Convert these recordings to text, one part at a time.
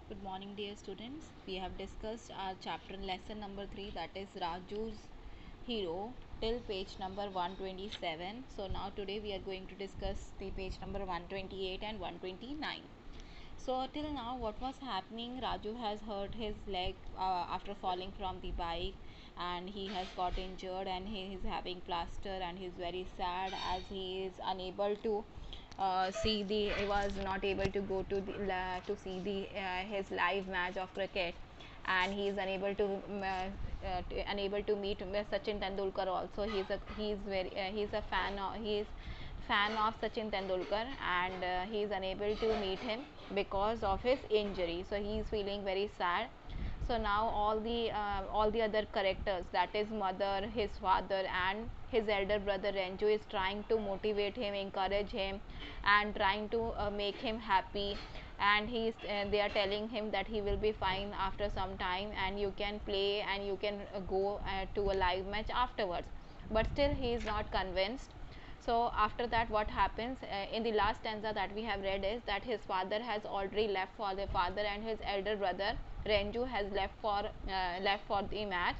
Good morning, dear students. We have discussed our chapter lesson number 3, that is Raju's Hero, till page number 127. So now today we are going to discuss the page number 128 and 129. So till now what was happening, Raju has hurt his leg after falling from the bike, and he has got injured and he is having plaster, and he is very sad as he is unable to he was not able to go to to see the his live match of cricket, and he is unable to meet Sachin Tendulkar also. He is a fan of Sachin Tendulkar, and he is unable to meet him because of his injury, so he is feeling very sad. So now all the other characters, that is mother, his father, and his elder brother Renju, is trying to motivate him, encourage him, and trying to make him happy. And they are telling him that he will be fine after some time, and you can play and you can go to a live match afterwards. But still he is not convinced. So after that, what happens in the last stanza that we have read is that his father has already left for the father, and his elder brother Renju has left for the match.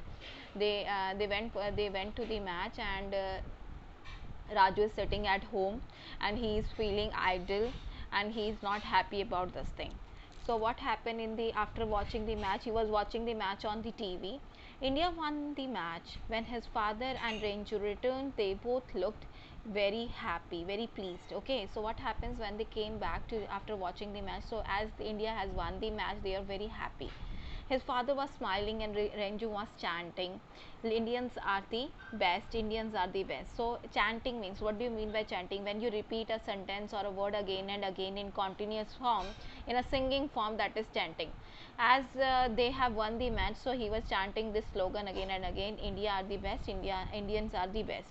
They went to the match, and Raju is sitting at home, and he is feeling idle, and he is not happy about this thing. So what happened in the after watching the match? He was watching the match on the TV. India won the match. When his father and Renju returned, they both looked very happy, very pleased. Okay, so what happens when they came back to after watching the match? So as India has won the match, they are very happy. His father was smiling, and Renju was chanting, Indians are the best, Indians are the best. So chanting means, what do you mean by chanting? When you repeat a sentence or a word again and again in continuous form, in a singing form, that is chanting. As they have won the match, so he was chanting this slogan again and again, India are the best, Indians are the best.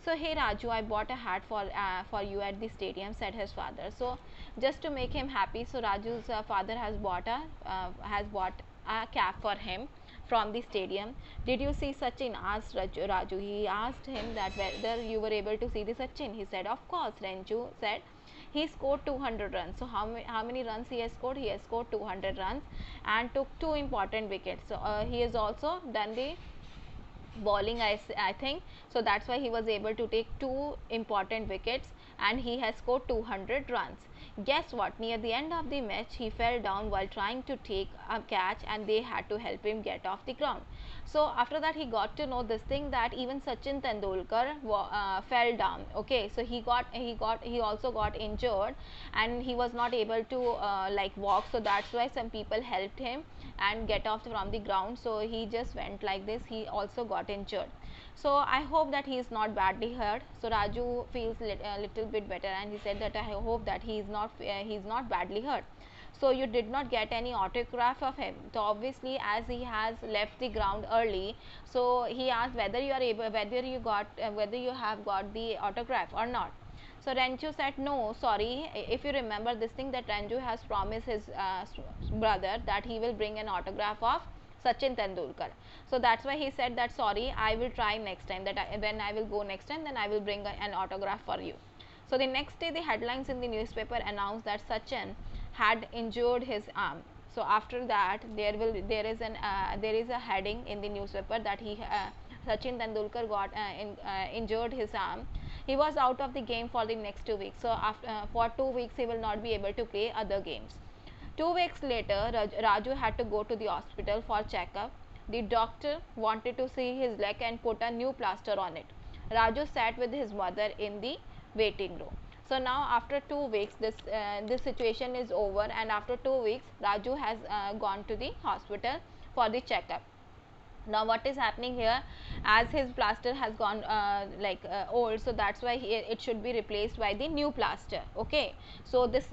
So hey Raju, I bought a hat for you at the stadium, said his father. So just to make him happy, so Raju's father has bought a cap for him from the stadium. Did you see Sachin? Asked Raju. He asked him that whether you were able to see the Sachin. He said, of course. Renju said he scored 200 runs. So how many runs he has scored? He has scored 200 runs and took two important wickets. So he has also done the bowling, I think. So that's why he was able to take two important wickets, and he has scored 200 runs. Guess what? Near the end of the match, he fell down while trying to take a catch, and they had to help him get off the ground. So after that, he got to know this thing that even Sachin Tendulkar fell down. Okay, so he also got injured, and he was not able to like walk. So that's why some people helped him and get off from the ground. So he just went like this. He also got injured. So I hope that he is not badly hurt. So Raju feels a little bit better, and he said that I hope that he is not badly hurt. So you did not get any autograph of him. So obviously, as he has left the ground early, so he asked whether whether you have got the autograph or not. So Renju said, no, sorry. If you remember this thing, that Renju has promised his brother that he will bring an autograph of Sachin Tendulkar. So that's why he said that, sorry, I will try next time, when I will go next time, then I will bring an autograph for you. So the next day, the headlines in the newspaper announced that Sachin had injured his arm. So after that, there is a heading in the newspaper that Sachin Tendulkar injured his arm. He was out of the game for the next 2 weeks. So for 2 weeks, he will not be able to play other games. 2 weeks later, Raju had to go to the hospital for checkup. The doctor wanted to see his leg and put a new plaster on it. Raju sat with his mother in the waiting room. So now after 2 weeks, this situation is over, and after 2 weeks, Raju has gone to the hospital for the checkup. Now what is happening here, as his plaster has gone old, so that's why it should be replaced by the new plaster. Okay, so this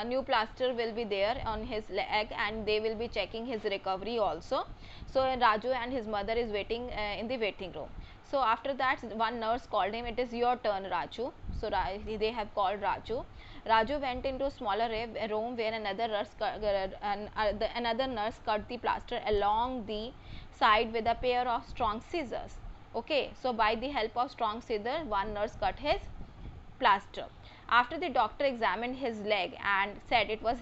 new plaster will be there on his leg, and they will be checking his recovery also. So Raju and his mother is waiting in the waiting room. So after that, one nurse called him, it is your turn, Raju. So they have called Raju. Raju went into a smaller room where another nurse cut the plaster along the side with a pair of strong scissors. Okay, so by the help of strong scissors, one nurse cut his plaster. After the doctor examined his leg and said it was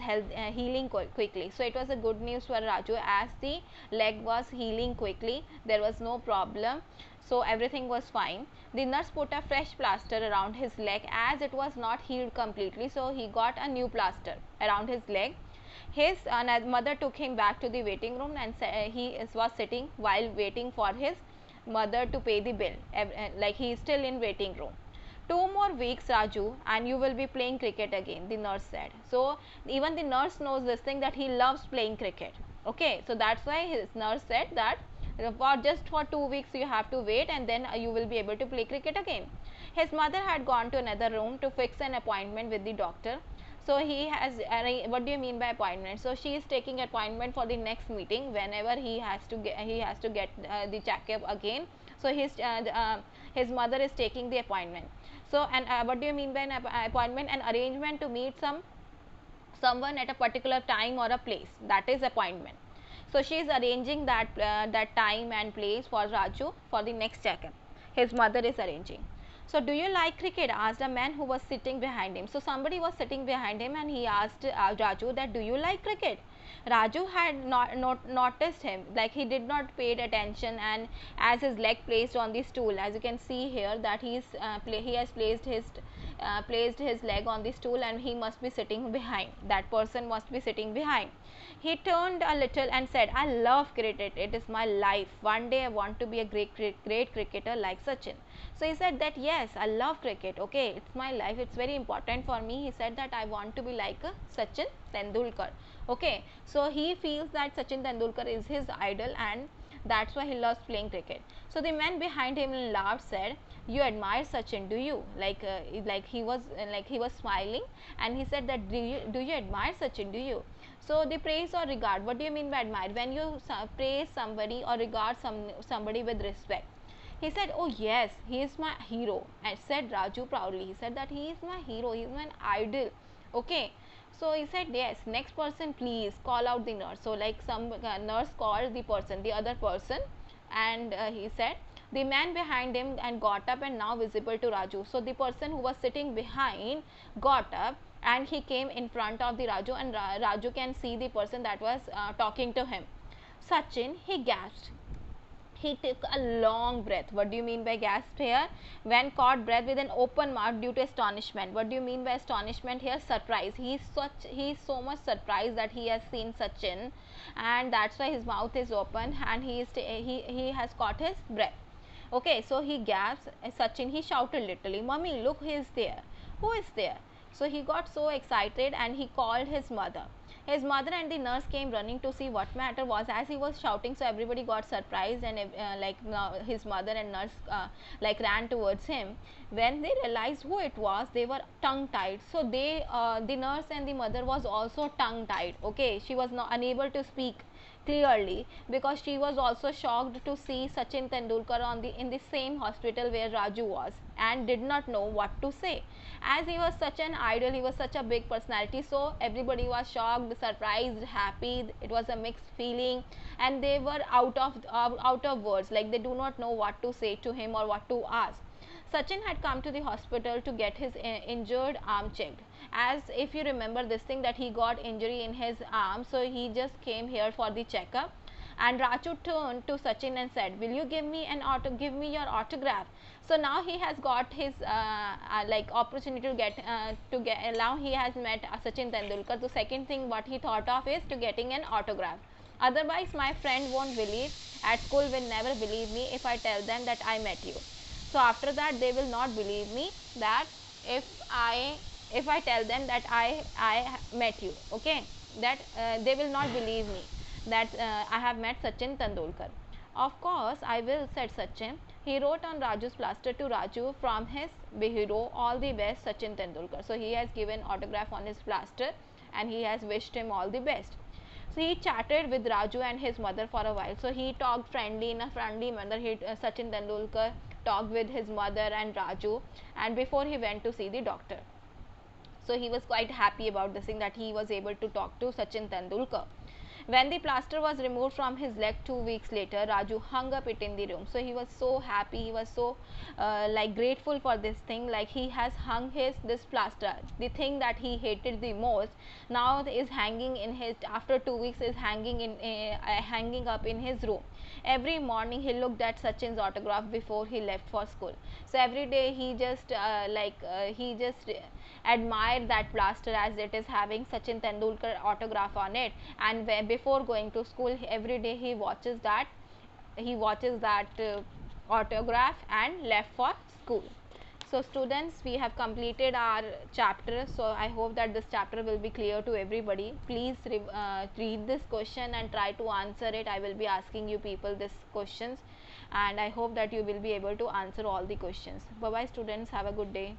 healing quickly. So it was a good news for Raju, as the leg was healing quickly, there was no problem, so everything was fine. The nurse put a fresh plaster around his leg as it was not healed completely, so he got a new plaster around his leg. His mother took him back to the waiting room, and he was sitting while waiting for his mother to pay the bill, like he is still in waiting room. 2 more weeks, Raju, and you will be playing cricket again, the nurse said. So even the nurse knows this thing, that he loves playing cricket. Okay, so that's why his nurse said that for just for 2 weeks you have to wait, and then you will be able to play cricket again. His mother had gone to another room to fix an appointment with the doctor. So he has, what do you mean by appointment? So she is taking appointment for the next meeting, whenever he has to get the checkup again. So his mother is taking the appointment. So, and what do you mean by an appointment? An arrangement to meet someone at a particular time or a place, that is appointment. So she is arranging that time and place for Raju for the next checkup. His mother is arranging. So, do you like cricket? Asked a man who was sitting behind him. So somebody was sitting behind him, and he asked Raju that, do you like cricket? Raju had not noticed him, like he did not paid attention, and as his leg placed on the stool, as you can see here, that he has placed his leg on the stool, and he must be sitting behind, that person must be sitting behind. He turned a little and said, I love cricket, it is my life. One day I want to be a great cricketer like Sachin. So he said that, yes, I love cricket, okay, it's my life, it's very important for me. He said that I want to be like Sachin Tendulkar. Okay, so he feels that Sachin Tendulkar is his idol, and that's why he loves playing cricket. So the man behind him laughed, said, you admire Sachin, do you? Like he was smiling, and he said that, do you admire Sachin, do you? So the praise or regard, what do you mean by admire? When you praise somebody or regard somebody with respect. He said, oh yes, he is my hero, and said Raju proudly. He said that he is my hero, he is my idol. Okay, so he said, yes, next person please, call out the nurse. So like some nurse called the other person, and he said, the man behind him and got up and now visible to Raju. So the person who was sitting behind got up, and he came in front of the Raju, and Raju can see the person that was talking to him. Sachin, he gasped. He took a long breath. What do you mean by gasp here? When caught breath with an open mouth due to astonishment. What do you mean by astonishment here? Surprise. He is so much surprised that he has seen Sachin, and that's why his mouth is open, and he has caught his breath. Okay, so he gasps. Sachin, he shouted literally, Mummy, look, he is there. Who is there? So he got so excited, and he called his mother. His mother and the nurse came running to see what matter was. As he was shouting, so everybody got surprised, and his mother and nurse ran towards him. When they realized who it was, they were tongue tied. So the nurse and the mother was also tongue tied. Okay, she was not unable to speak clearly, because she was also shocked to see Sachin Tendulkar in the same hospital where Raju was, and did not know what to say. As he was such an idol, he was such a big personality, so everybody was shocked, surprised, happy. It was a mixed feeling, and they were out of words, like they do not know what to say to him or what to ask. Sachin had come to the hospital to get his injured arm checked. As if you remember this thing, that he got injury in his arm, so he just came here for the checkup. And Raju turned to Sachin and said, will you give me your autograph? So now he has got his opportunity to get now he has met Sachin Tendulkar. The second thing what he thought of is to getting an autograph. Otherwise my friend won't believe, at school will never believe me if I tell them that I met you. So after that they will not believe me, that if I tell them that I met you, okay, that they will not believe me that I have met Sachin Tendulkar. Of course I will, said Sachin. He wrote on Raju's plaster, to Raju from his hero, all the best, Sachin Tendulkar. So he has given autograph on his plaster, and he has wished him all the best. So he chatted with Raju and his mother for a while. So he talked friendly, in a friendly manner. Sachin Tendulkar talked with his mother and Raju, and before he went to see the doctor. So he was quite happy about this thing, that he was able to talk to Sachin Tendulkar. When the plaster was removed from his leg 2 weeks later, Raju hung up it in the room. So he was so happy, he was so like grateful for this thing, like he has hung his this plaster, the thing that he hated the most, now is hanging in his, after 2 weeks is hanging in hanging up in his room. Every morning he looked at Sachin's autograph before he left for school. So every day he just he just admired that plaster as it is having Sachin Tendulkar autograph on it, and before going to school every day he watches that, autograph and left for school. So students, we have completed our chapter. So I hope that this chapter will be clear to everybody. Please read this question and try to answer it. I will be asking you people this questions, and I hope that you will be able to answer all the questions. Bye bye students, have a good day.